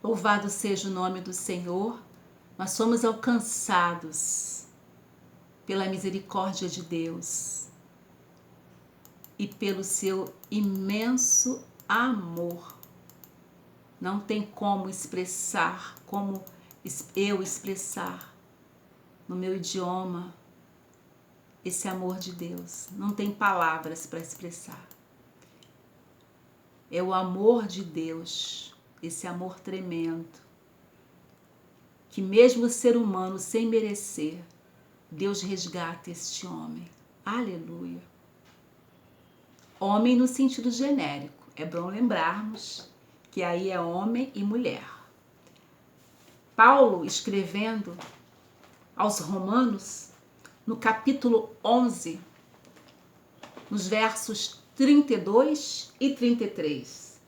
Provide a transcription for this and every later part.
Louvado seja o nome do Senhor. Nós somos alcançados pela misericórdia de Deus e pelo seu imenso amor. Não tem como expressar, como eu expressar no meu idioma esse amor de Deus. Não tem palavras para expressar. É o amor de Deus, esse amor tremendo, que mesmo o ser humano, sem merecer, Deus resgata este homem. Aleluia. Homem no sentido genérico. É bom lembrarmos que aí é homem e mulher. Paulo, escrevendo aos Romanos, no capítulo 11, nos versos 32 e 33,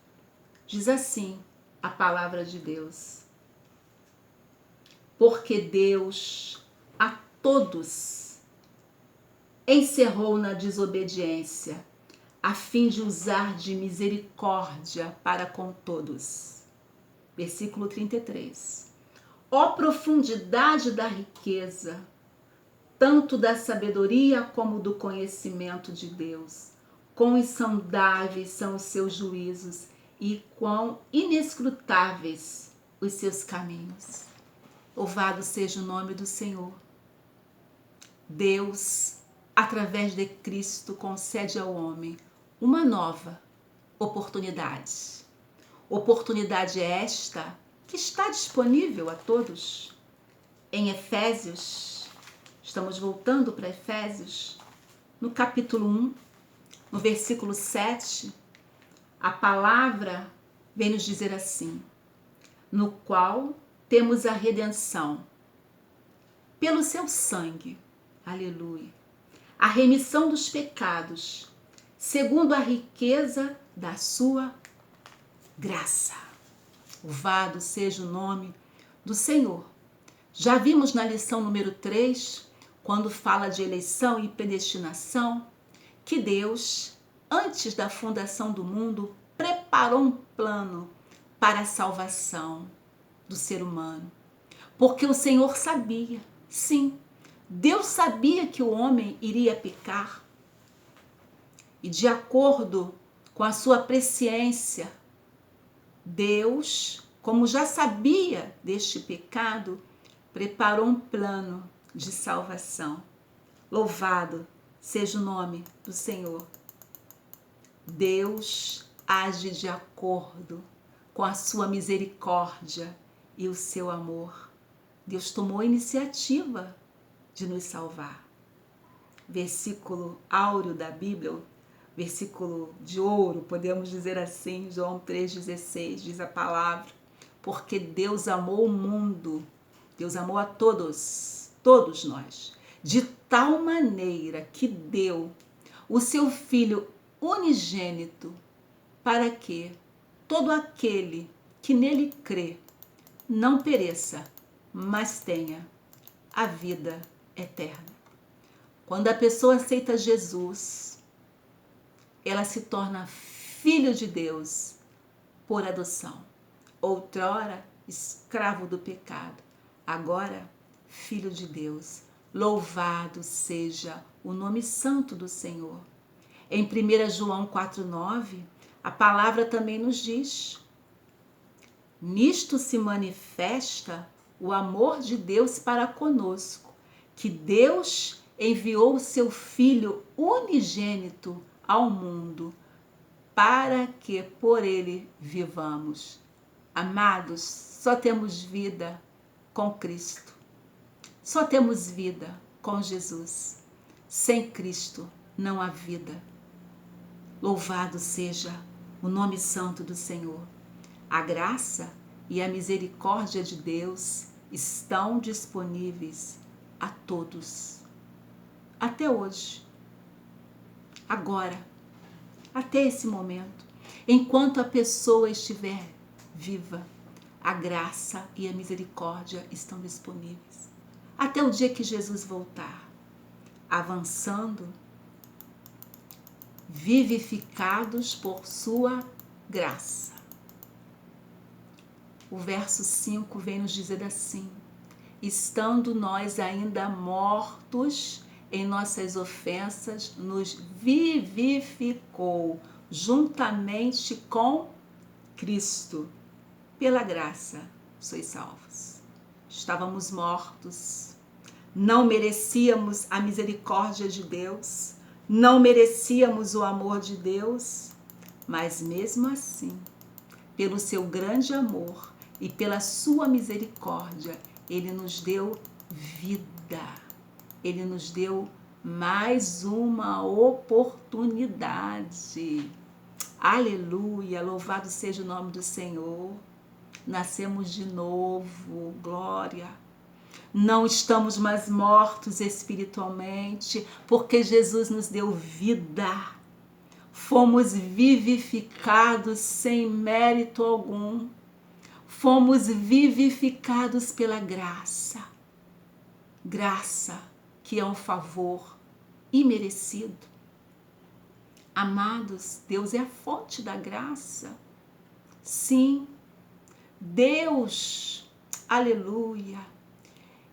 diz assim a palavra de Deus: porque Deus a todos encerrou na desobediência, a fim de usar de misericórdia para com todos. Versículo 33. Ó profundidade da riqueza, tanto da sabedoria como do conhecimento de Deus. Quão insondáveis são os seus juízos e quão inescrutáveis os seus caminhos. Louvado seja o nome do Senhor. Deus, através de Cristo, concede ao homem uma nova oportunidade. Oportunidade esta que está disponível a todos. Em Efésios, estamos voltando para Efésios, no capítulo 1, no versículo 7, a palavra vem nos dizer assim: no qual temos a redenção pelo seu sangue, aleluia, a remissão dos pecados, segundo a riqueza da sua graça. Louvado seja o nome do Senhor. Já vimos na lição número 3, quando fala de eleição e predestinação, que Deus, antes da fundação do mundo, preparou um plano para a salvação do ser humano. Porque o Senhor sabia, sim, Deus sabia que o homem iria pecar. E de acordo com a sua presciência, Deus, como já sabia deste pecado, preparou um plano de salvação. Louvado seja o nome do Senhor. Deus age de acordo com a sua misericórdia e o seu amor. Deus tomou a iniciativa de nos salvar. Versículo áureo da Bíblia, versículo de ouro, podemos dizer assim, João 3,16, diz a palavra: porque Deus amou o mundo, Deus amou a todos nós, de tal maneira que deu o seu Filho unigênito, para que todo aquele que nele crê não pereça, mas tenha a vida eterna. Quando a pessoa aceita Jesus, ela se torna filho de Deus por adoção. Outrora, escravo do pecado, agora, filho de Deus. Louvado seja o nome santo do Senhor. Em 1 João 4,9, a palavra também nos diz: nisto se manifesta o amor de Deus para conosco, que Deus enviou o seu Filho unigênito ao mundo, para que por ele vivamos. Amados, só temos vida com Cristo. Só temos vida com Jesus. Sem Cristo não há vida. Louvado seja o nome santo do Senhor. A graça e a misericórdia de Deus estão disponíveis a todos. Até hoje. Agora. Até esse momento. Enquanto a pessoa estiver viva, a graça e a misericórdia estão disponíveis. Até o dia que Jesus voltar. Avançando, vivificados por sua graça. O verso 5 vem nos dizer assim: estando nós ainda mortos em nossas ofensas, nos vivificou juntamente com Cristo. Pela graça sois salvos. Estávamos mortos, não merecíamos a misericórdia de Deus, não merecíamos o amor de Deus, mas mesmo assim, pelo seu grande amor e pela sua misericórdia, Ele nos deu vida, Ele nos deu mais uma oportunidade. Aleluia, louvado seja o nome do Senhor. Nascemos de novo, glória. Não estamos mais mortos espiritualmente, porque Jesus nos deu vida. Fomos vivificados sem mérito algum. Fomos vivificados pela graça. Graça que é um favor imerecido. Amados, Deus é a fonte da graça. Sim, Deus, aleluia,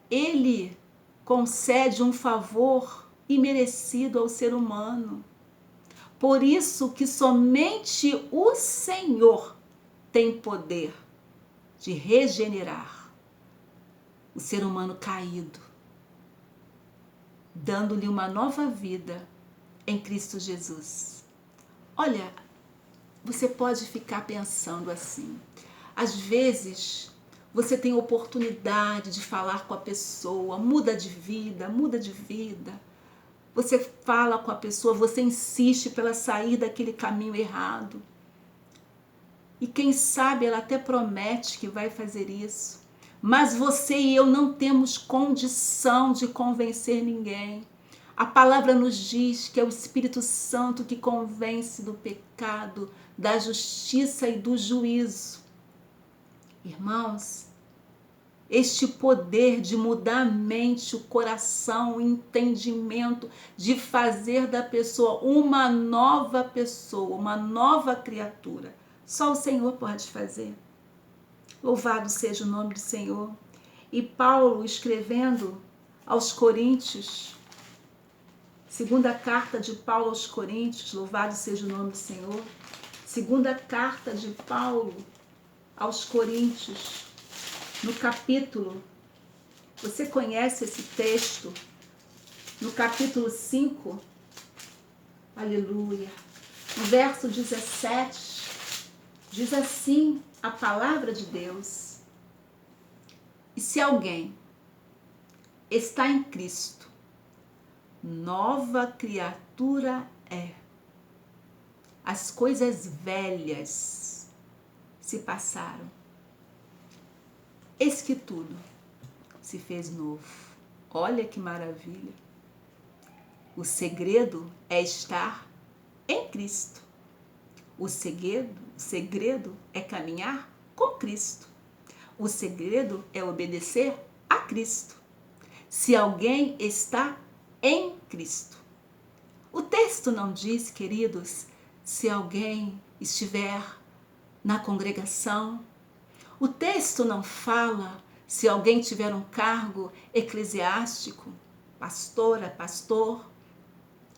Ele concede um favor imerecido ao ser humano. Por isso que somente o Senhor tem poder de regenerar o ser humano caído, dando-lhe uma nova vida em Cristo Jesus. Olha, você pode ficar pensando assim. Às vezes, você tem oportunidade de falar com a pessoa, muda de vida, muda de vida. Você fala com a pessoa, você insiste para ela sair daquele caminho errado. E quem sabe ela até promete que vai fazer isso. Mas você e eu não temos condição de convencer ninguém. A palavra nos diz que é o Espírito Santo que convence do pecado, da justiça e do juízo. Irmãos, este poder de mudar a mente, o coração, o entendimento, de fazer da pessoa, uma nova criatura, só o Senhor pode fazer. Louvado seja o nome do Senhor. E Paulo, escrevendo aos Coríntios, segunda carta de Paulo aos Coríntios, louvado seja o nome do Senhor, segunda carta de Paulo aos Coríntios, no capítulo, você conhece esse texto, no capítulo 5, aleluia, no verso 17, diz assim a palavra de Deus: e se alguém está em Cristo, nova criatura é. As coisas velhas se passaram. Eis que tudo se fez novo. Olha que maravilha. O segredo é estar em Cristo. O segredo é caminhar com Cristo. O segredo é obedecer a Cristo. Se alguém está em Cristo. O texto não diz, queridos, se alguém estiver na congregação. O texto não fala se alguém tiver um cargo eclesiástico, pastora, pastor,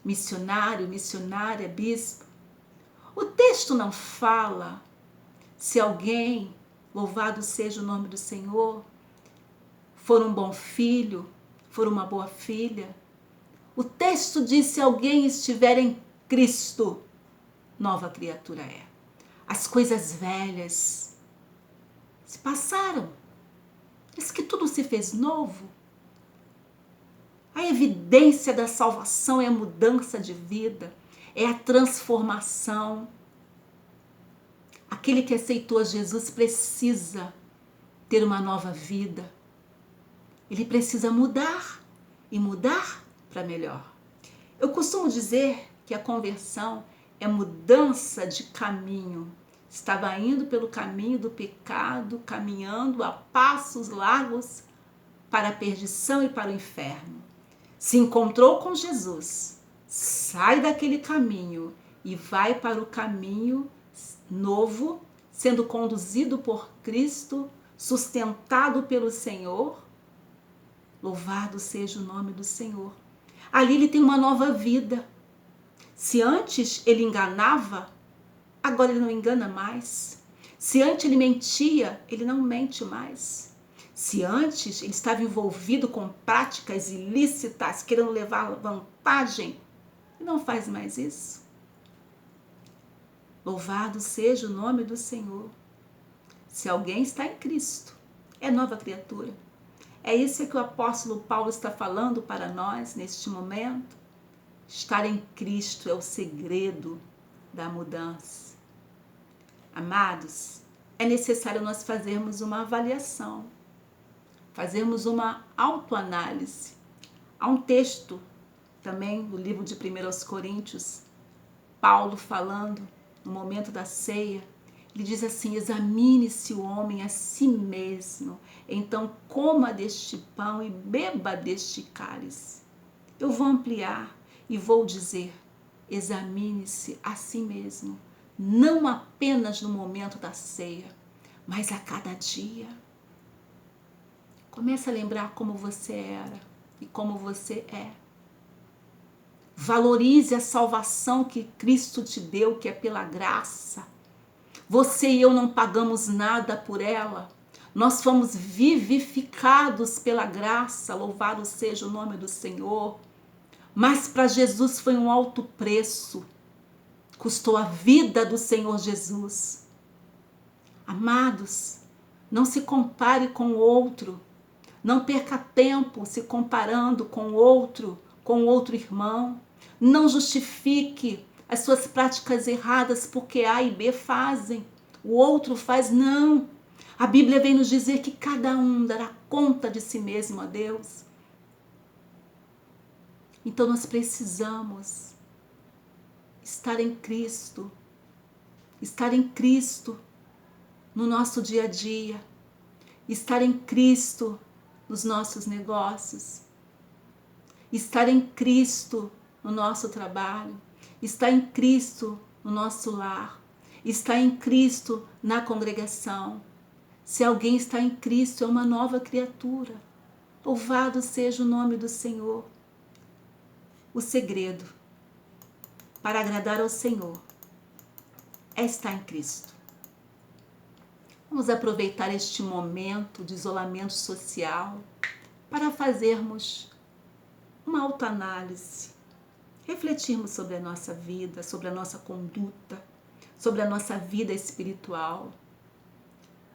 missionário, missionária, bispo. O texto não fala se alguém, louvado seja o nome do Senhor, for um bom filho, for uma boa filha. O texto diz: se alguém estiver em Cristo, nova criatura é. As coisas velhas se passaram. Diz que tudo se fez novo. A evidência da salvação é a mudança de vida, é a transformação. Aquele que aceitou Jesus precisa ter uma nova vida. Ele precisa mudar e mudar para melhor. Eu costumo dizer que a conversão é mudança de caminho. Estava indo pelo caminho do pecado, caminhando a passos largos para a perdição e para o inferno. Se encontrou com Jesus, sai daquele caminho e vai para o caminho novo, sendo conduzido por Cristo, sustentado pelo Senhor. Louvado seja o nome do Senhor. Ali ele tem uma nova vida. Se antes ele enganava, agora ele não engana mais. Se antes ele mentia, ele não mente mais. Se antes ele estava envolvido com práticas ilícitas, querendo levar vantagem, ele não faz mais isso. Louvado seja o nome do Senhor. Se alguém está em Cristo, é nova criatura. É isso que o apóstolo Paulo está falando para nós neste momento. Estar em Cristo é o segredo da mudança. Amados, é necessário nós fazermos uma avaliação, fazermos uma autoanálise. Há um texto também no livro de 1 Coríntios, Paulo falando no momento da ceia, ele diz assim: examine-se o homem a si mesmo, então coma deste pão e beba deste cálice. Eu vou ampliar e vou dizer: examine-se a si mesmo, não apenas no momento da ceia, mas a cada dia. Comece a lembrar como você era e como você é. Valorize a salvação que Cristo te deu, que é pela graça. Você e eu não pagamos nada por ela. Nós fomos vivificados pela graça, louvado seja o nome do Senhor. Mas para Jesus foi um alto preço. Custou a vida do Senhor Jesus. Amados, não se compare com o outro. Não perca tempo se comparando com outro irmão. Não justifique as suas práticas erradas porque A e B fazem, o outro faz, não. A Bíblia vem nos dizer que cada um dará conta de si mesmo a Deus. Então nós precisamos estar em Cristo no nosso dia a dia, estar em Cristo nos nossos negócios, estar em Cristo no nosso trabalho, estar em Cristo no nosso lar, estar em Cristo na congregação. Se alguém está em Cristo, é uma nova criatura. Louvado seja o nome do Senhor. O segredo para agradar ao Senhor é estar em Cristo. Vamos aproveitar este momento de isolamento social para fazermos uma autoanálise, refletirmos sobre a nossa vida, sobre a nossa conduta, sobre a nossa vida espiritual.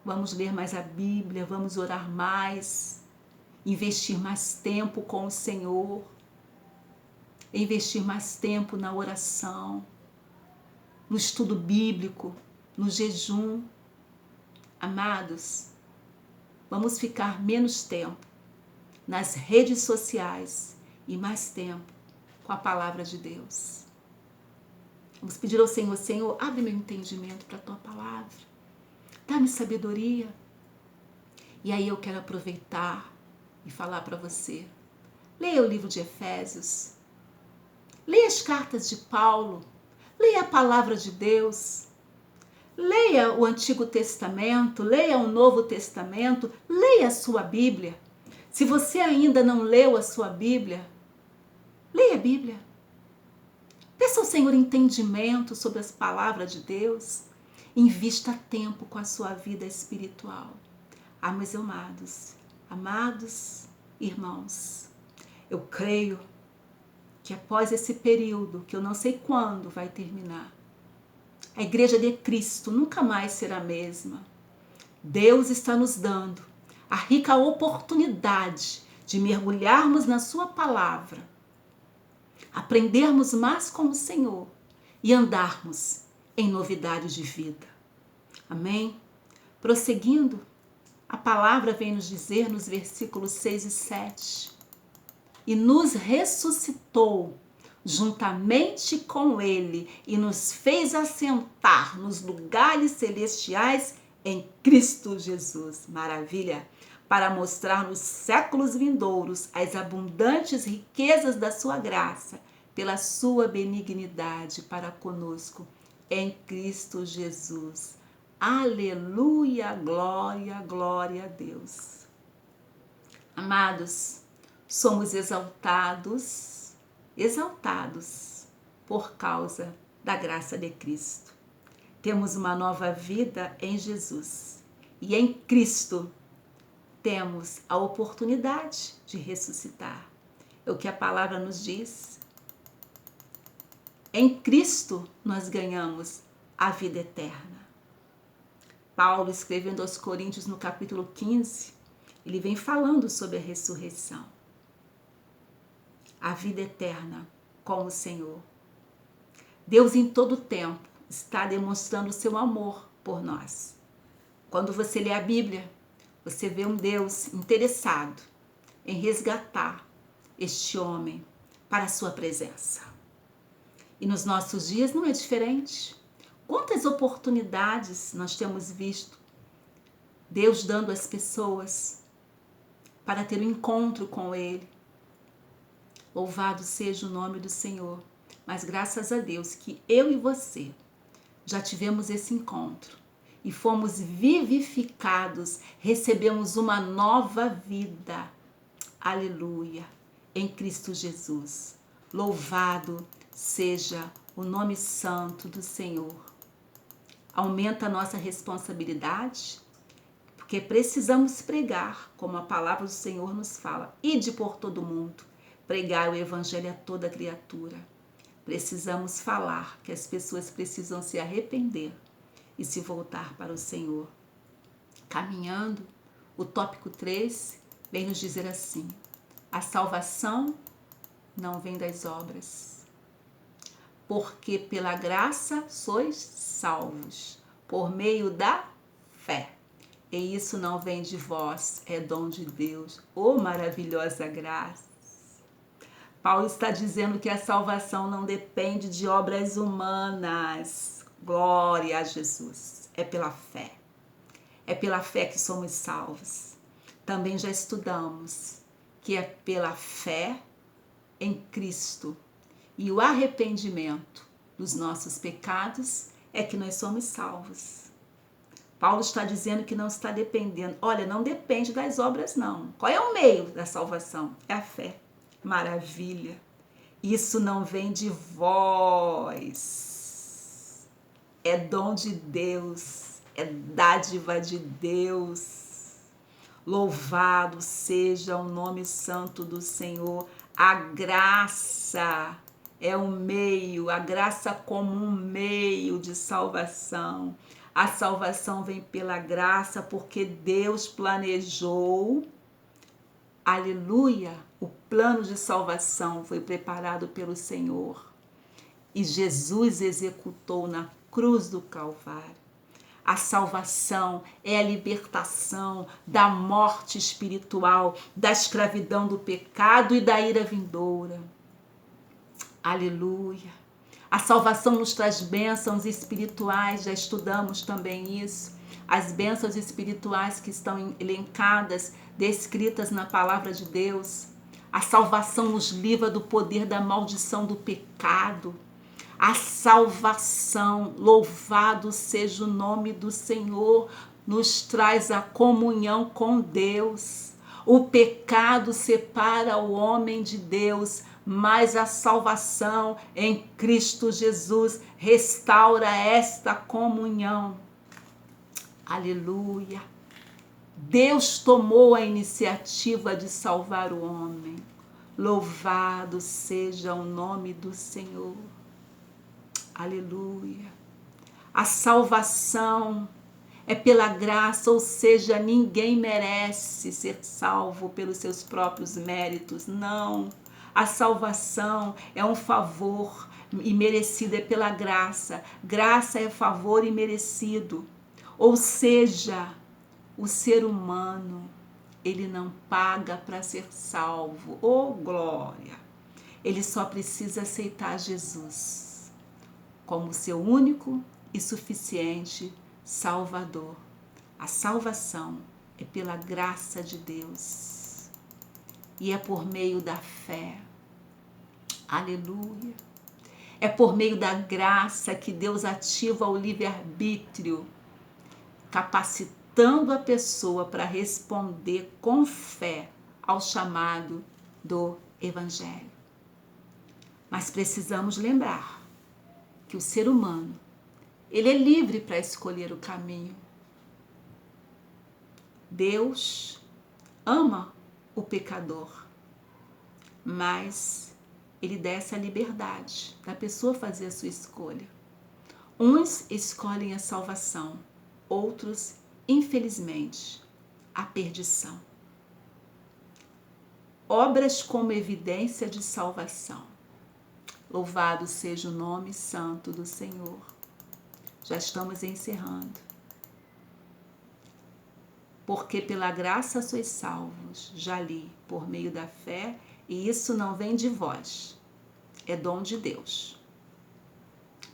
Vamos ler mais a Bíblia, vamos orar mais, investir mais tempo com o Senhor, investir mais tempo na oração, no estudo bíblico, no jejum. Amados, vamos ficar menos tempo nas redes sociais e mais tempo com a palavra de Deus. Vamos pedir ao Senhor: Senhor, abre meu entendimento para a tua palavra, dá-me sabedoria. E aí eu quero aproveitar e falar para você: leia o livro de Efésios, leia as cartas de Paulo, leia a palavra de Deus, leia o Antigo Testamento, leia o Novo Testamento, leia a sua Bíblia. Se você ainda não leu a sua Bíblia, leia a Bíblia. Peça ao Senhor entendimento sobre as palavras de Deus. Invista tempo com a sua vida espiritual. Ah, meus amados irmãos, eu creio que após esse período, que eu não sei quando vai terminar, a Igreja de Cristo nunca mais será a mesma. Deus está nos dando a rica oportunidade de mergulharmos na sua palavra, aprendermos mais com o Senhor e andarmos em novidade de vida. Amém? Prosseguindo, a palavra vem nos dizer nos versículos 6 e 7: e nos ressuscitou juntamente com ele e nos fez assentar nos lugares celestiais em Cristo Jesus. Maravilha! Para mostrar nos séculos vindouros as abundantes riquezas da sua graça, pela sua benignidade para conosco, em Cristo Jesus. Aleluia, glória, glória a Deus. Amados, somos exaltados por causa da graça de Cristo. Temos uma nova vida em Jesus. E em Cristo temos a oportunidade de ressuscitar. É o que a palavra nos diz. Em Cristo nós ganhamos a vida eterna. Paulo, escrevendo aos Coríntios no capítulo 15, ele vem falando sobre a ressurreição. A vida eterna com o Senhor. Deus em todo tempo está demonstrando o seu amor por nós. Quando você lê a Bíblia, você vê um Deus interessado em resgatar este homem para a sua presença. E nos nossos dias não é diferente. Quantas oportunidades nós temos visto Deus dando às pessoas para ter um encontro com Ele. Louvado seja o nome do Senhor. Mas graças a Deus que eu e você já tivemos esse encontro e fomos vivificados, recebemos uma nova vida. Aleluia, em Cristo Jesus. Louvado seja o nome santo do Senhor. Aumenta a nossa responsabilidade, porque precisamos pregar, como a palavra do Senhor nos fala. Ide por todo mundo, pregar o evangelho a toda criatura. Precisamos falar que as pessoas precisam se arrepender e se voltar para o Senhor. Caminhando, o tópico 3 vem nos dizer assim: a salvação não vem das obras, porque pela graça sois salvos, por meio da fé. E isso não vem de vós, é dom de Deus. Oh, maravilhosa graça! Paulo está dizendo que a salvação não depende de obras humanas. Glória a Jesus. É pela fé. É pela fé que somos salvos. Também já estudamos que é pela fé em Cristo e o arrependimento dos nossos pecados é que nós somos salvos. Paulo está dizendo que não está dependendo. Olha, não depende das obras, não. Qual é o meio da salvação? É a fé. Maravilha. Isso não vem de vós. É dom de Deus. É dádiva de Deus. Louvado seja o nome santo do Senhor. A graça é um meio, a graça como um meio de salvação. A salvação vem pela graça porque Deus planejou. Aleluia! O plano de salvação foi preparado pelo Senhor e Jesus executou na cruz do Calvário. A salvação é a libertação da morte espiritual, da escravidão do pecado e da ira vindoura. Aleluia! A salvação nos traz bênçãos espirituais, já estudamos também isso. As bênçãos espirituais que estão elencadas, descritas na palavra de Deus. A salvação nos livra do poder da maldição do pecado. A salvação, louvado seja o nome do Senhor, nos traz a comunhão com Deus. O pecado separa o homem de Deus, mas a salvação em Cristo Jesus restaura esta comunhão. Aleluia! Deus tomou a iniciativa de salvar o homem. Louvado seja o nome do Senhor. Aleluia! A salvação é pela graça, ou seja, ninguém merece ser salvo pelos seus próprios méritos. Não. A salvação é um favor imerecido, é pela graça. Graça é favor imerecido. Ou seja, o ser humano, ele não paga para ser salvo. Oh, glória! Ele só precisa aceitar Jesus como seu único e suficiente Salvador. A salvação é pela graça de Deus e é por meio da fé. Aleluia! É por meio da graça que Deus ativa o livre-arbítrio. capacitando a pessoa para responder com fé ao chamado do Evangelho. Mas precisamos lembrar que o ser humano, ele é livre para escolher o caminho. Deus ama o pecador, mas ele dá essa liberdade da pessoa fazer a sua escolha. Uns escolhem a salvação, outros, infelizmente, a perdição. Obras como evidência de salvação. Louvado seja o nome santo do Senhor. Já estamos encerrando. Porque pela graça sois salvos, já li, por meio da fé, e isso não vem de vós, é dom de Deus.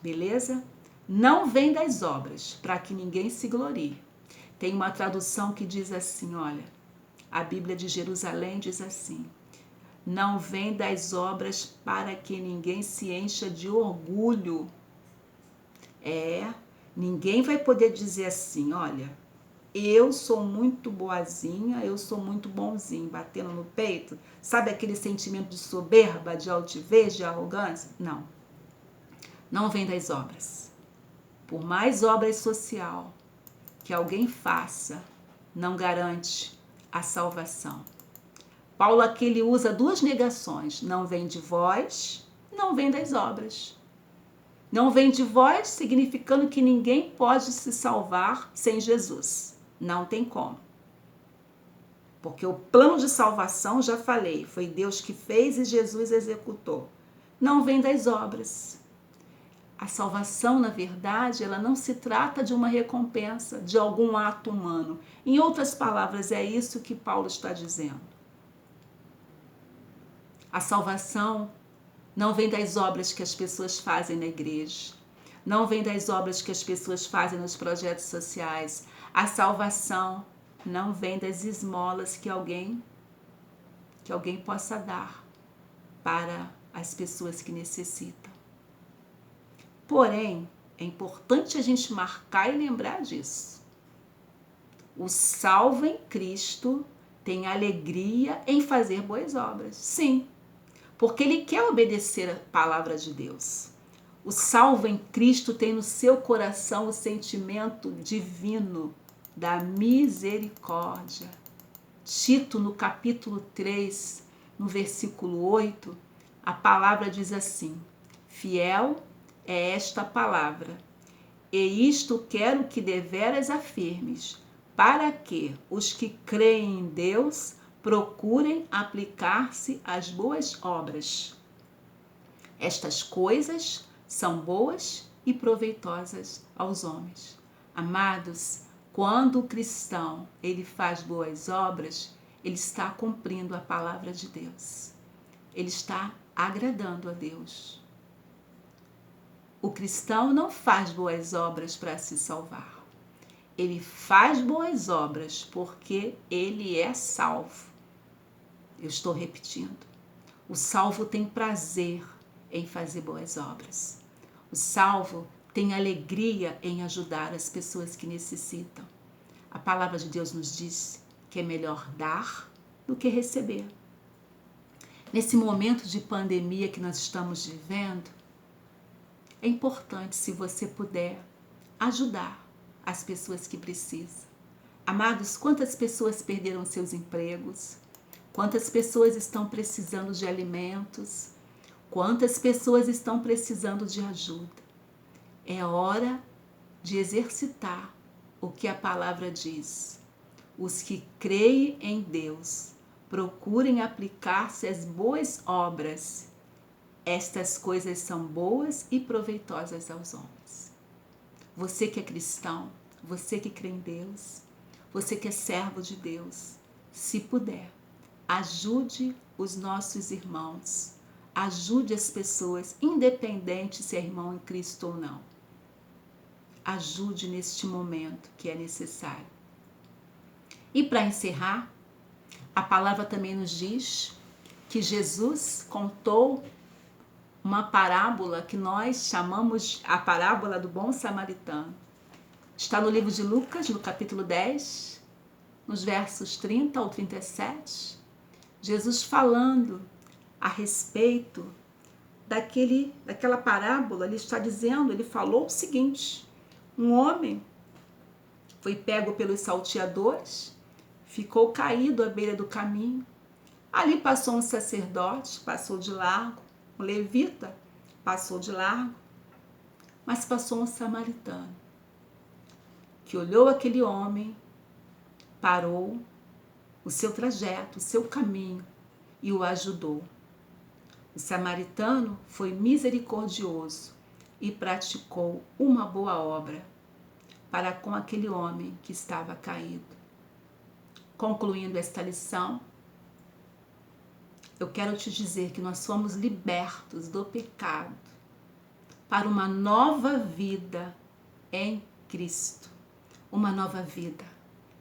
Beleza? Não vem das obras, para que ninguém se glorie. Tem uma tradução que diz assim, olha, a Bíblia de Jerusalém diz assim: não vem das obras para que ninguém se encha de orgulho. Ninguém vai poder dizer assim, olha, eu sou muito boazinha, eu sou muito bonzinho, batendo no peito. Sabe aquele sentimento de soberba, de altivez, de arrogância? Não. Não vem das obras. Por mais obra social que alguém faça, não garante a salvação. Paulo aqui ele usa duas negações. Não vem de vós, não vem das obras. Não vem de vós, significando que ninguém pode se salvar sem Jesus. Não tem como. Porque o plano de salvação, já falei, foi Deus que fez e Jesus executou. Não vem das obras. A salvação, na verdade, ela não se trata de uma recompensa, de algum ato humano. Em outras palavras, é isso que Paulo está dizendo. A salvação não vem das obras que as pessoas fazem na igreja. Não vem das obras que as pessoas fazem nos projetos sociais. A salvação não vem das esmolas que alguém possa dar para as pessoas que necessitam. Porém, é importante a gente marcar e lembrar disso. O salvo em Cristo tem alegria em fazer boas obras. Sim, porque ele quer obedecer a palavra de Deus. O salvo em Cristo tem no seu coração o sentimento divino da misericórdia. Tito, no capítulo 3, no versículo 8, a palavra diz assim: fiel é esta palavra, e isto quero que deveras afirmes, para que os que creem em Deus procurem aplicar-se às boas obras. Estas coisas são boas e proveitosas aos homens. Amados, quando o cristão ele faz boas obras, ele está cumprindo a palavra de Deus. Ele está agradando a Deus. O cristão não faz boas obras para se salvar. Ele faz boas obras porque ele é salvo. Eu estou repetindo. O salvo tem prazer em fazer boas obras. O salvo tem alegria em ajudar as pessoas que necessitam. A palavra de Deus nos diz que é melhor dar do que receber. Nesse momento de pandemia que nós estamos vivendo, é importante, se você puder, ajudar as pessoas que precisam. Amados, quantas pessoas perderam seus empregos? Quantas pessoas estão precisando de alimentos? Quantas pessoas estão precisando de ajuda? É hora de exercitar o que a palavra diz. Os que creem em Deus procurem aplicar-se às boas obras. Estas coisas são boas e proveitosas aos homens. Você que é cristão, você que crê em Deus, você que é servo de Deus, se puder, ajude os nossos irmãos, ajude as pessoas, independente se é irmão em Cristo ou não. Ajude neste momento que é necessário. E para encerrar, a palavra também nos diz que Jesus contou uma parábola que nós chamamos a parábola do bom samaritano. Está no livro de Lucas, no capítulo 10, nos versos 30 ao 37, Jesus falando a respeito daquela parábola. Ele está dizendo, ele falou o seguinte: um homem foi pego pelos salteadores, ficou caído à beira do caminho. Ali passou um sacerdote, passou de largo, um levita, passou de largo, mas passou um samaritano, que olhou aquele homem, parou o seu trajeto, o seu caminho e o ajudou. O samaritano foi misericordioso e praticou uma boa obra para com aquele homem que estava caído. Concluindo esta lição, eu quero te dizer que nós somos libertos do pecado para uma nova vida em Cristo. Uma nova vida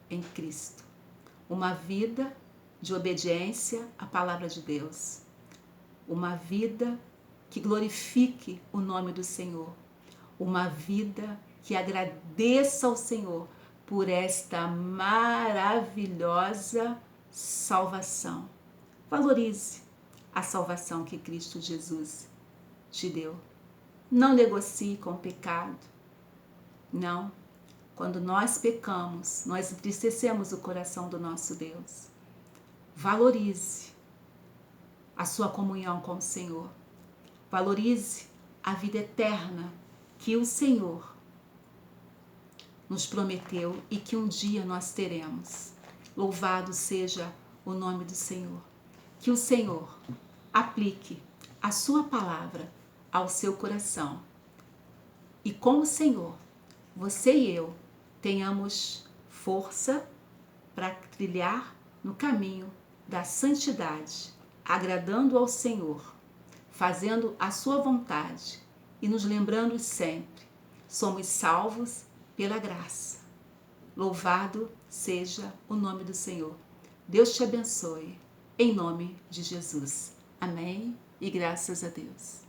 em Cristo. Uma vida de obediência à palavra de Deus. Uma vida que glorifique o nome do Senhor. Uma vida que agradeça ao Senhor por esta maravilhosa salvação. Valorize a salvação que Cristo Jesus te deu. Não negocie com o pecado. Não. Quando nós pecamos, nós entristecemos o coração do nosso Deus. Valorize a sua comunhão com o Senhor. Valorize a vida eterna que o Senhor nos prometeu e que um dia nós teremos. Louvado seja o nome do Senhor. Que o Senhor aplique a sua palavra ao seu coração. E com o Senhor, você e eu tenhamos força para trilhar no caminho da santidade, agradando ao Senhor, fazendo a sua vontade e nos lembrando sempre, somos salvos pela graça. Louvado seja o nome do Senhor. Deus te abençoe, em nome de Jesus. Amém e graças a Deus.